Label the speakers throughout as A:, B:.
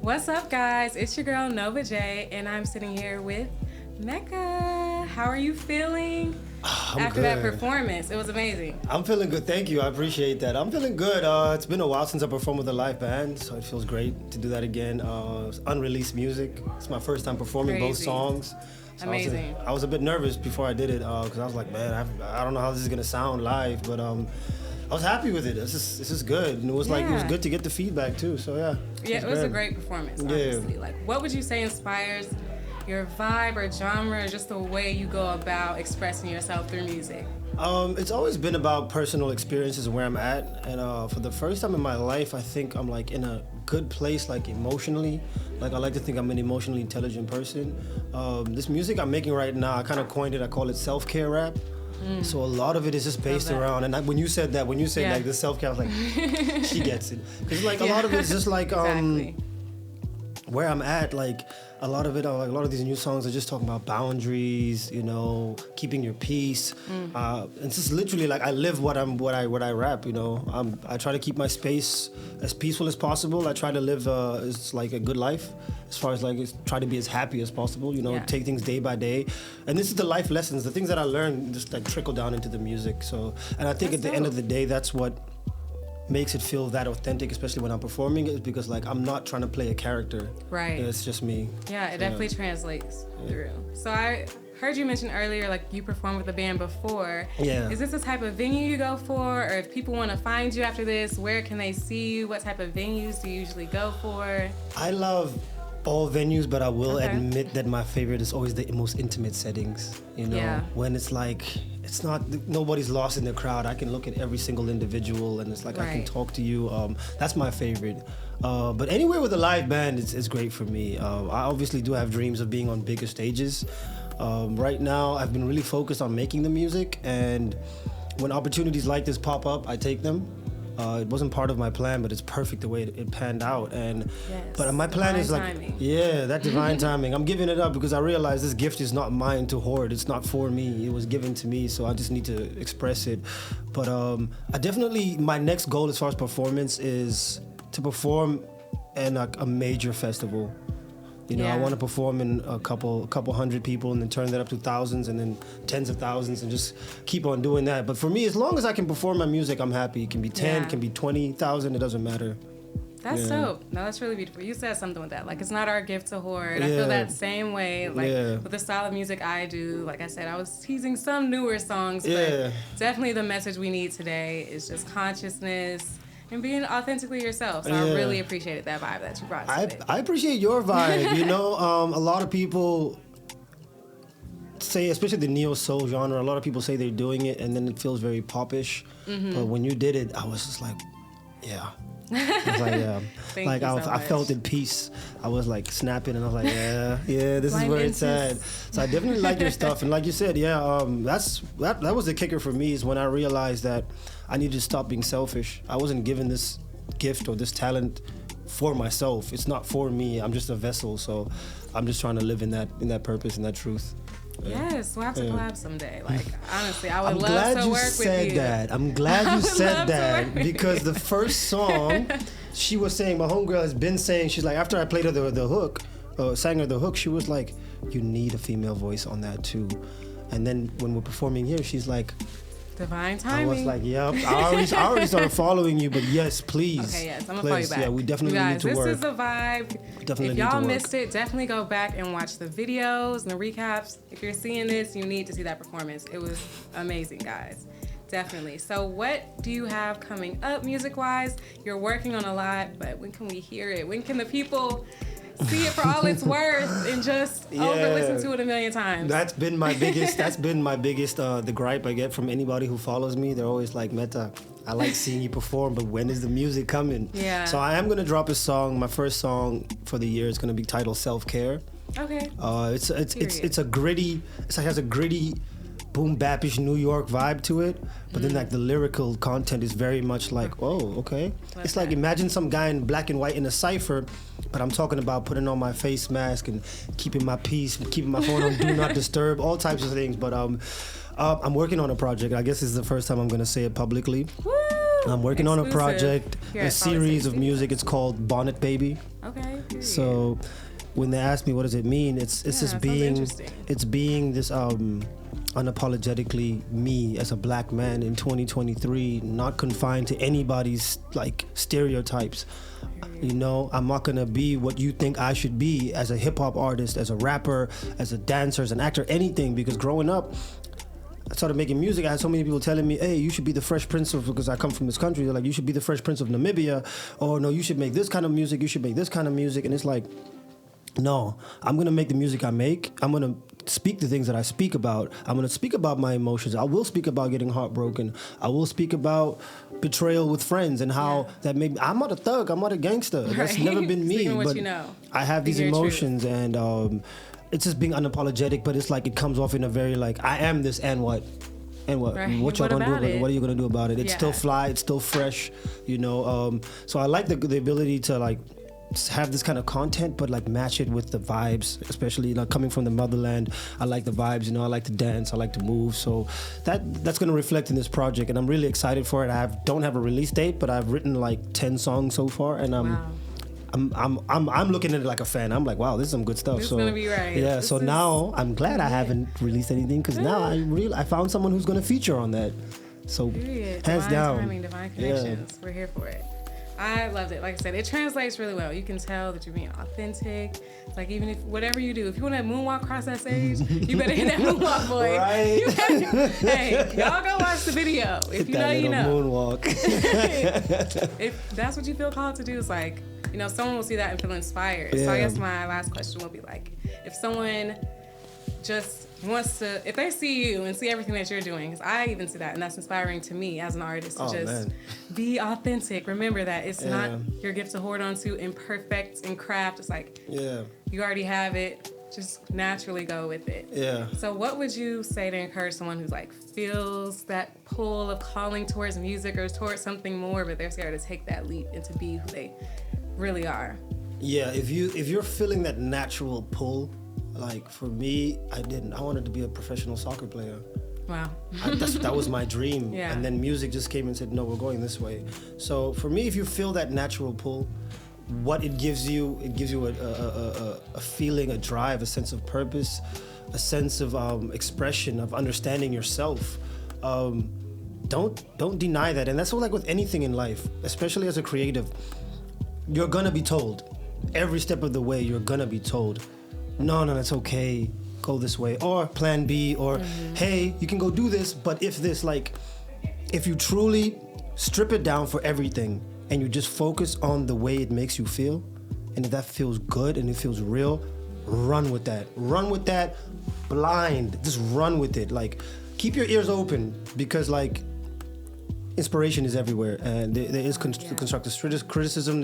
A: What's up, guys? It's your girl Nova J, and I'm sitting here with Mecca. How are you feeling after that performance? It was amazing.
B: I'm feeling good. Thank you. I appreciate that. I'm feeling good. It's been a while since I performed with a live band, so it feels great to do that again. It's unreleased music. It's my first time performing both songs. So
A: Amazing.
B: I was a bit nervous before I did it because I was like, man, I don't know how this is gonna sound live, but I was happy with it. This is good, and it was it was good to get the feedback too. So
A: yeah, it was a great performance. Honestly, like, what would you say inspires your vibe or genre, or just the way you go about expressing yourself through music?
B: It's always been about personal experiences and where I'm at, and for the first time in my life, I think I'm like in a good place, like emotionally. Like, I like to think I'm an emotionally intelligent person. This music I'm making right now, I kind of coined it. I call it self-care rap. So a lot of it is just based around, and when you said like the self-care, I was like, she gets it. Because like a lot of it is just like where I'm at, like a lot of it, like a lot of these new songs are just talking about boundaries, you know, keeping your peace. It's just literally like I live what I rap, you know. I try to keep my space as peaceful as possible. I try to live it's like a good life, as far as like try to be as happy as possible, you know, take things day by day. And this is the life lessons, the things that I learned just like trickle down into the music. So, and I think at the end of the day, that's what makes it feel that authentic, especially when I'm performing, is because like I'm not trying to play a character.
A: Right.
B: It's just me.
A: Yeah, it definitely translates through. So I heard you mention earlier, like, you performed with a band before.
B: Yeah.
A: Is this the type of venue you go for? Or if people want to find you after this, where can they see you? What type of venues do you usually go for?
B: I love all venues, but I will admit that my favorite is always the most intimate settings, you know, when it's like, it's not, nobody's lost in the crowd. I can look at every single individual and it's like, I can talk to you. That's my favorite. But anywhere with a live band is great for me. I obviously do have dreams of being on bigger stages. Right now, I've been really focused on making the music, and when opportunities like this pop up, I take them. It wasn't part of my plan, but it's perfect the way it panned out. And but my plan is like, that divine timing. I'm giving it up because I realize this gift is not mine to hoard. It's not for me. It was given to me, so I just need to express it. But I definitely, my next goal as far as performance is to perform in a major festival. You know, I want to perform in a couple hundred people and then turn that up to thousands and then tens of thousands and just keep on doing that. But for me, as long as I can perform my music, I'm happy. It can be 10, it can be 20,000, it doesn't matter.
A: That's dope. No, that's really beautiful. You said something with that. Like, it's not our gift to hoard. I feel that same way. Like, with the style of music I do, like I said, I was teasing some newer songs, but definitely the message we need today is just consciousness and being authentically yourself. So I really appreciated that vibe that you brought today.
B: I appreciate your vibe. You know, a lot of people say, especially the neo soul genre, a lot of people say they're doing it and then it feels very popish. But when you did it, I was just like, I was like, I felt at peace. I was like snapping and I was like, this is where it's at. So I definitely like your stuff. And like you said, that was the kicker for me, is when I realized that I needed to stop being selfish. I wasn't given this gift or this talent for myself. It's not for me. I'm just a vessel. So I'm just trying to live in that purpose and that truth.
A: Yes, we'll have to collab someday. Like, honestly, I would love to work with you.
B: I'm glad you said that because the first song, she was saying, my homegirl has been saying, she's like, after I played her the hook, sang her the hook, she was like, you need a female voice on that too. And then when we're performing here, she's like,
A: divine timing.
B: I was like, I already started following you, but yes, please.
A: Okay, yes, I'm gonna follow you back.
B: Yeah, we definitely need to work.
A: This is a vibe.
B: Definitely
A: if y'all missed it, definitely go back and watch the videos and the recaps. If you're seeing this, you need to see that performance. It was amazing, guys. Definitely. So what do you have coming up music-wise? You're working on a lot, but when can we hear it? When can the people see it for all it's worth and just over listen to it a million times?
B: That's been my biggest the gripe I get from anybody who follows me. They're always like, Meta, I like seeing you perform, but when is the music coming? So I am gonna drop a song. My first song for the year is gonna be titled Self Care.
A: Okay.
B: It's a gritty, it has a gritty boom bap-ish New York vibe to it, but then like the lyrical content is very much like, it's like, imagine some guy in black and white in a cypher, but I'm talking about putting on my face mask and keeping my peace, keeping my phone on do not disturb, all types of things. But I'm working on a project. I guess this is the first time I'm gonna say it publicly.
A: Woo!
B: I'm working on a
A: Exclusive
B: project,
A: here
B: a
A: at Solid
B: series
A: State
B: of music. It's called Bonnet Baby.
A: Okay. Period.
B: So when they ask me what does it mean, it's just being this unapologetically me as a black man in 2023, not confined to anybody's like stereotypes. You know, I'm not gonna be what you think I should be as a hip hop artist, as a rapper, as a dancer, as an actor, anything. Because growing up, I started making music. I had so many people telling me, hey, you should be the Fresh Prince of, because I come from this country. They're like, you should be the Fresh Prince of Namibia. Or no, you should make this kind of music. You should make this kind of music. And it's like, no, I'm gonna make the music I make. I'm gonna speak the things that I speak about. I'm gonna speak about my emotions. I will speak about getting heartbroken. I will speak about betrayal with friends and how that made me. I'm not a thug. I'm not a gangster. Right. That's never been me. But I have these emotions, and it's just being unapologetic. But it's like it comes off in a very like, I am this, and what? And what? Right. What y'all gonna do about it? What are you gonna do about it? It's still fly. It's still fresh. You know. So I like the ability to like have this kind of content, but like match it with the vibes, especially like coming from the motherland. I like the vibes, you know. I like to dance, I like to move, so that's going to reflect in this project, and I'm really excited for it. Don't have a release date, but I've written like 10 songs so far, and I'm looking at it like a fan. I'm like, wow, this is some good stuff.
A: This is gonna be right.
B: Yeah. So now I'm glad I haven't released anything, because now I found someone who's going to feature on that. So hands down.
A: Timing, divine connections. We're here for it. I loved it. Like I said, it translates really well. You can tell that you're being authentic. It's like, even if whatever you do, if you want to moonwalk across that stage, you better hit that moonwalk, boy.
B: Right.
A: Hey, y'all go watch the video. If you know, you know.
B: Moonwalk.
A: If that's what you feel called to do, it's like, you know, someone will see that and feel inspired. Yeah. So I guess my last question will be like, if someone just wants to, if they see you and see everything that you're doing, because I even see that, and that's inspiring to me as an artist to just be authentic. Remember that it's not your gift to hoard onto and perfect and craft. It's like you already have it. Just naturally go with it. Yeah. So what would you say to encourage someone who's like feels that pull of calling towards music or towards something more, but they're scared to take that leap and to be who they really are?
B: Yeah. If you're feeling that natural pull. Like for me, I wanted to be a professional soccer player.
A: Wow.
B: That was my dream.
A: Yeah.
B: And then music just came and said, no, we're going this way. So for me, if you feel that natural pull, what it gives you a feeling, a drive, a sense of purpose, a sense of expression, of understanding yourself. Don't deny that. And that's all, like with anything in life, especially as a creative, you're gonna be told. Every step of the way, you're gonna be told, no, it's okay, go this way, or plan B, or hey, you can go do this, but if this, like, if you truly strip it down for everything and you just focus on the way it makes you feel, and if that feels good and it feels real, run with that blind, just run with it. Like, keep your ears open, because like inspiration is everywhere, and there is constructive criticism,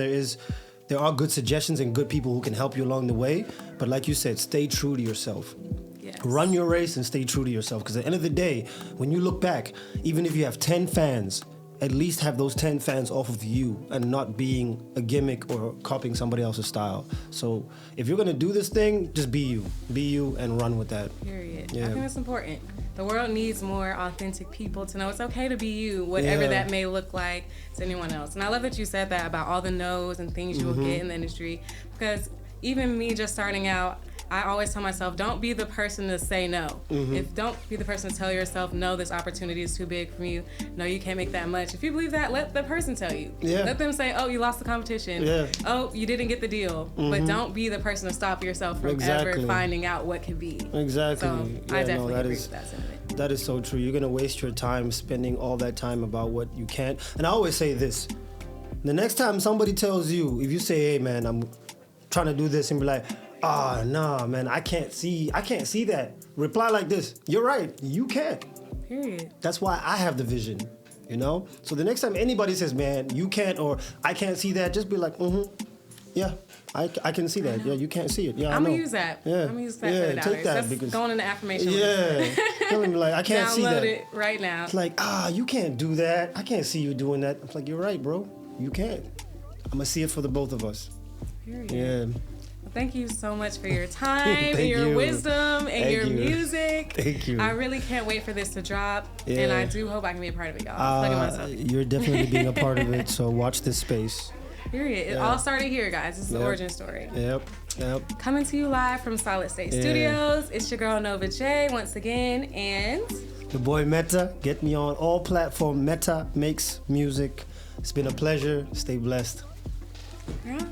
B: there are good suggestions and good people who can help you along the way. But like you said, stay true to yourself. Yes. Run your race and stay true to yourself. Because at the end of the day, when you look back, even if you have 10 fans, at least have those 10 fans off of you and not being a gimmick or copying somebody else's style. So if you're going to do this thing, just be you. Be you and run with that.
A: Period. Yeah. I think that's important. The world needs more authentic people to know it's okay to be you, whatever that may look like to anyone else. And I love that you said that about all the no's and things you will get in the industry, because even me just starting out, I always tell myself, don't be the person to say no. Don't be the person to tell yourself, no, this opportunity is too big for you. No, you can't make that much. If you believe that, let the person tell you. Yeah. Let them say, oh, you lost the competition. Yeah. Oh, you didn't get the deal. But don't be the person to stop yourself from ever finding out what could be.
B: Exactly.
A: So I definitely agree with that sentiment.
B: That is so true. You're going to waste your time spending all that time about what you can't. And I always say this. The next time somebody tells you, if you say, hey, man, I'm trying to do this, and be like, nah, man, I can't see that. Reply like this. You're right. You can't.
A: Period.
B: That's why I have the vision, you know? So the next time anybody says, man, you can't, or I can't see that, just be like, yeah, I can see that. Yeah, you can't see it. Yeah,
A: I'm going to use that. Yeah. I'm going to use that for the
B: take that,
A: that's
B: because
A: going into affirmation.
B: Yeah. Tell me, like, I can't see that.
A: Download it right now.
B: It's like, you can't do that. I can't see you doing that. I'm like, you're right, bro. You can't. I'm going to see it for the both of us.
A: Period.
B: Yeah.
A: Well, Thank you so much for your time and your wisdom and your music.
B: Thank you.
A: I really can't wait for this to drop, and I do hope I can be a part of it, y'all. Look at myself.
B: You're definitely being a part of it, so watch this space.
A: Period. It all started here, guys. This is the origin story.
B: Yep.
A: Coming to you live from Solid State Studios. It's your girl Nova J once again, and
B: the boy Meta. Get me on all platforms. Meta makes music. It's been a pleasure. Stay blessed.
A: Yeah.